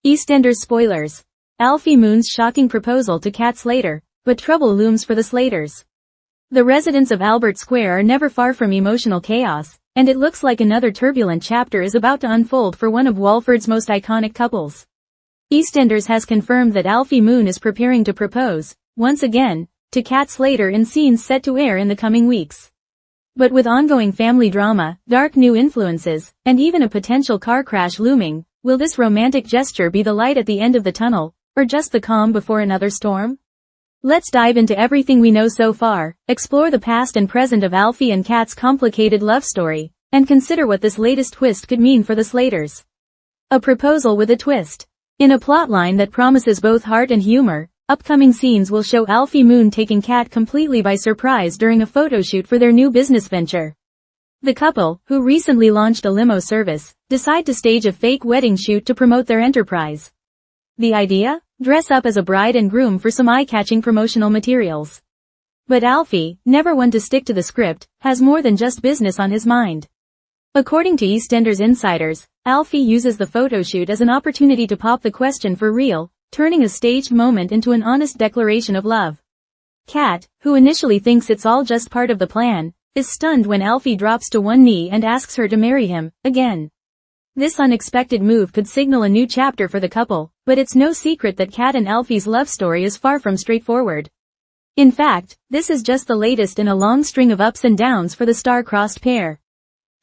EastEnders spoilers. Alfie Moon's shocking proposal to Kat Slater, but trouble looms for the Slaters. The residents of Albert Square are never far from emotional chaos, and it looks like another turbulent chapter is about to unfold for one of Walford's most iconic couples. EastEnders has confirmed that Alfie Moon is preparing to propose, once again, to Kat Slater in scenes set to air in the coming weeks. But with ongoing family drama, dark new influences, and even a potential car crash looming, will this romantic gesture be the light at the end of the tunnel, or just the calm before another storm? Let's dive into everything we know so far, explore the past and present of Alfie and Kat's complicated love story, and consider what this latest twist could mean for the Slaters. A proposal with a twist. In a plotline that promises both heart and humor, upcoming scenes will show Alfie Moon taking Kat completely by surprise during a photoshoot for their new business venture. The couple, who recently launched a limo service, decide to stage a fake wedding shoot to promote their enterprise. The idea? Dress up as a bride and groom for some eye-catching promotional materials. But Alfie, never one to stick to the script, has more than just business on his mind. According to EastEnders insiders, Alfie uses the photoshoot as an opportunity to pop the question for real, turning a staged moment into an honest declaration of love. Kat, who initially thinks it's all just part of the plan, is stunned when Alfie drops to one knee and asks her to marry him, again. This unexpected move could signal a new chapter for the couple, but it's no secret that Kat and Alfie's love story is far from straightforward. In fact, this is just the latest in a long string of ups and downs for the star-crossed pair.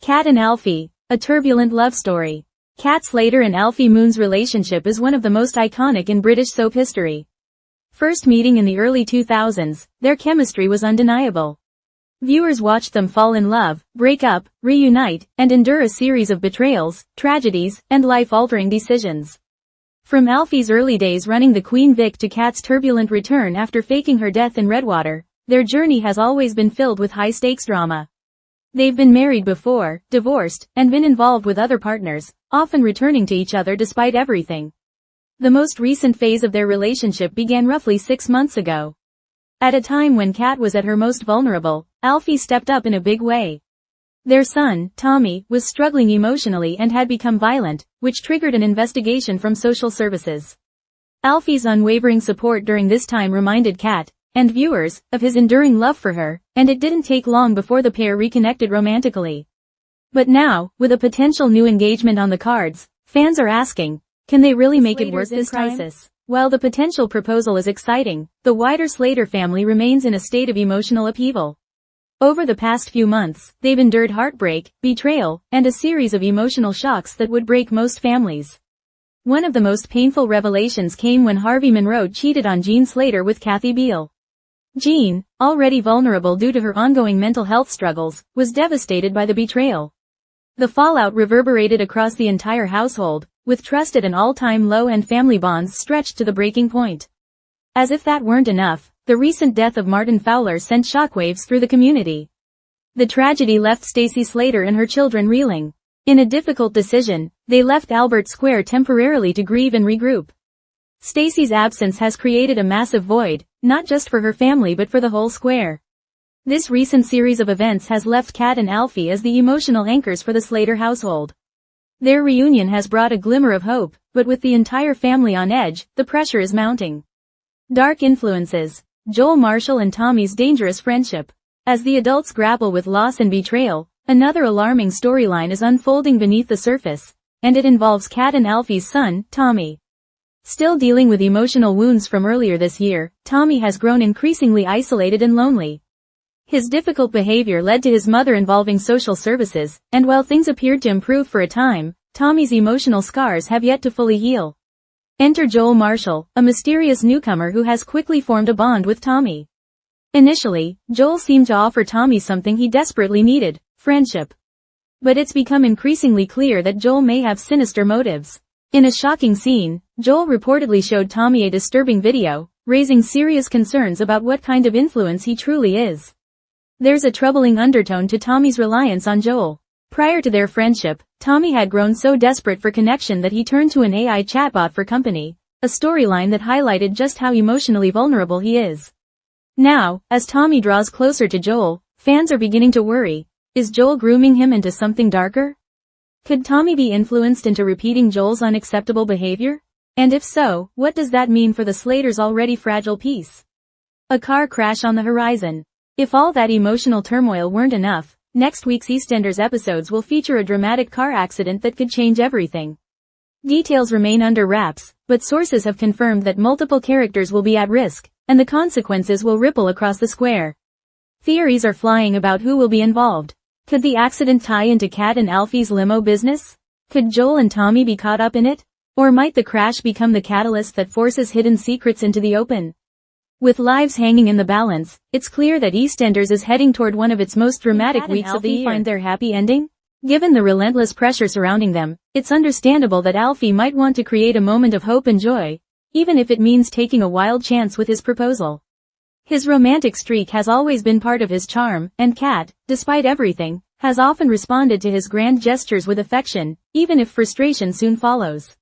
Kat and Alfie, a turbulent love story. Kat Slater and Alfie Moon's relationship is one of the most iconic in British soap history. First meeting in the early 2000s, their chemistry was undeniable. Viewers watched them fall in love, break up, reunite, and endure a series of betrayals, tragedies, and life-altering decisions. From Alfie's early days running the Queen Vic to Kat's turbulent return after faking her death in Redwater, their journey has always been filled with high-stakes drama. They've been married before, divorced, and been involved with other partners, often returning to each other despite everything. The most recent phase of their relationship began roughly 6 months ago. At a time when Kat was at her most vulnerable, Alfie stepped up in a big way. Their son, Tommy, was struggling emotionally and had become violent, which triggered an investigation from social services. Alfie's unwavering support during this time reminded Kat, and viewers, of his enduring love for her, and it didn't take long before the pair reconnected romantically. But now, with a potential new engagement on the cards, fans are asking, can they really make it work this crisis? While the potential proposal is exciting, the wider Slater family remains in a state of emotional upheaval. Over the past few months, they've endured heartbreak, betrayal, and a series of emotional shocks that would break most families. One of the most painful revelations came when Harvey Monroe cheated on Jean Slater with Kathy Beale. Jean, already vulnerable due to her ongoing mental health struggles, was devastated by the betrayal. The fallout reverberated across the entire household, with trust at an all-time low and family bonds stretched to the breaking point. As if that weren't enough, the recent death of Martin Fowler sent shockwaves through the community. The tragedy left Stacey Slater and her children reeling. In a difficult decision, they left Albert Square temporarily to grieve and regroup. Stacey's absence has created a massive void, not just for her family but for the whole square. This recent series of events has left Kat and Alfie as the emotional anchors for the Slater household. Their reunion has brought a glimmer of hope, but with the entire family on edge, the pressure is mounting. Dark influences. Joel Marshall and Tommy's dangerous friendship. As the adults grapple with loss and betrayal, another alarming storyline is unfolding beneath the surface, and it involves Kat and Alfie's son, Tommy. Still dealing with emotional wounds from earlier this year, Tommy has grown increasingly isolated and lonely. His difficult behavior led to his mother involving social services, and while things appeared to improve for a time, Tommy's emotional scars have yet to fully heal. Enter Joel Marshall, a mysterious newcomer who has quickly formed a bond with Tommy. Initially, Joel seemed to offer Tommy something he desperately needed, friendship. But it's become increasingly clear that Joel may have sinister motives. In a shocking scene, Joel reportedly showed Tommy a disturbing video, raising serious concerns about what kind of influence he truly is. There's a troubling undertone to Tommy's reliance on Joel. Prior to their friendship, Tommy had grown so desperate for connection that he turned to an AI chatbot for company, a storyline that highlighted just how emotionally vulnerable he is. Now, as Tommy draws closer to Joel, fans are beginning to worry. Is Joel grooming him into something darker? Could Tommy be influenced into repeating Joel's unacceptable behavior? And if so, what does that mean for the Slaters' already fragile peace? A car crash on the horizon. If all that emotional turmoil weren't enough, next week's EastEnders episodes will feature a dramatic car accident that could change everything. Details remain under wraps, but sources have confirmed that multiple characters will be at risk, and the consequences will ripple across the square. Theories are flying about who will be involved. Could the accident tie into Kat and Alfie's limo business? Could Joel and Tommy be caught up in it? Or might the crash become the catalyst that forces hidden secrets into the open? With lives hanging in the balance, it's clear that EastEnders is heading toward one of its most dramatic weeks of the year. Find their happy ending? Given the relentless pressure surrounding them, it's understandable that Alfie might want to create a moment of hope and joy, even if it means taking a wild chance with his proposal. His romantic streak has always been part of his charm, and Kat, despite everything, has often responded to his grand gestures with affection, even if frustration soon follows.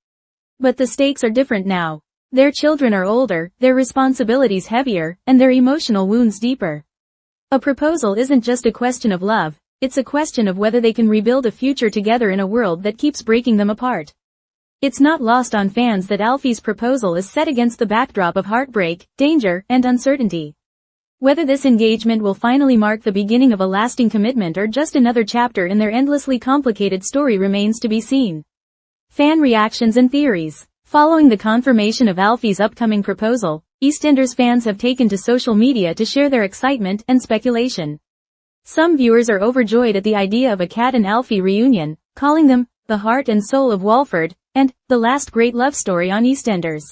But the stakes are different now. Their children are older, their responsibilities heavier, and their emotional wounds deeper. A proposal isn't just a question of love, it's a question of whether they can rebuild a future together in a world that keeps breaking them apart. It's not lost on fans that Alfie's proposal is set against the backdrop of heartbreak, danger, and uncertainty. Whether this engagement will finally mark the beginning of a lasting commitment or just another chapter in their endlessly complicated story remains to be seen. Fan reactions and theories. Following the confirmation of Alfie's upcoming proposal, EastEnders fans have taken to social media to share their excitement and speculation. Some viewers are overjoyed at the idea of a Kat and Alfie reunion, calling them the heart and soul of Walford and the last great love story on EastEnders.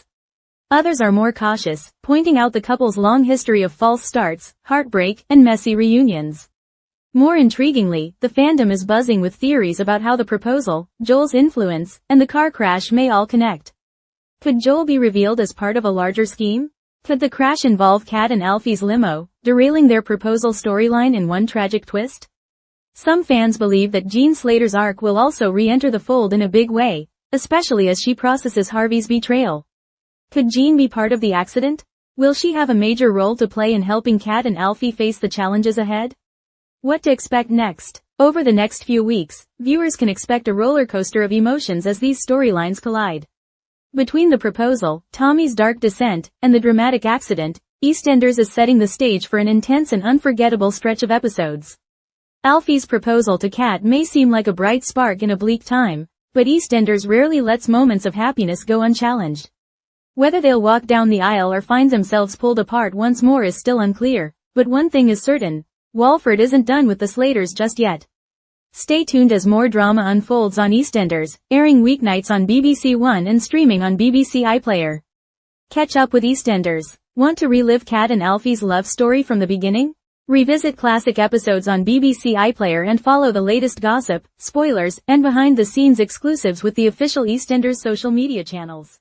Others are more cautious, pointing out the couple's long history of false starts, heartbreak, and messy reunions. More intriguingly, the fandom is buzzing with theories about how the proposal, Joel's influence, and the car crash may all connect. Could Joel be revealed as part of a larger scheme? Could the crash involve Kat and Alfie's limo, derailing their proposal storyline in one tragic twist? Some fans believe that Jean Slater's arc will also re-enter the fold in a big way, especially as she processes Harvey's betrayal. Could Jean be part of the accident? Will she have a major role to play in helping Kat and Alfie face the challenges ahead? What to expect next? Over the next few weeks, viewers can expect a roller coaster of emotions as these storylines collide. Between the proposal, Tommy's dark descent, and the dramatic accident, EastEnders is setting the stage for an intense and unforgettable stretch of episodes. Alfie's proposal to Kat may seem like a bright spark in a bleak time, but EastEnders rarely lets moments of happiness go unchallenged. Whether they'll walk down the aisle or find themselves pulled apart once more is still unclear, but one thing is certain, Walford isn't done with the Slaters just yet. Stay tuned as more drama unfolds on EastEnders, airing weeknights on BBC One and streaming on BBC iPlayer. Catch up with EastEnders. Want to relive Kat and Alfie's love story from the beginning? Revisit classic episodes on BBC iPlayer and follow the latest gossip, spoilers, and behind-the-scenes exclusives with the official EastEnders social media channels.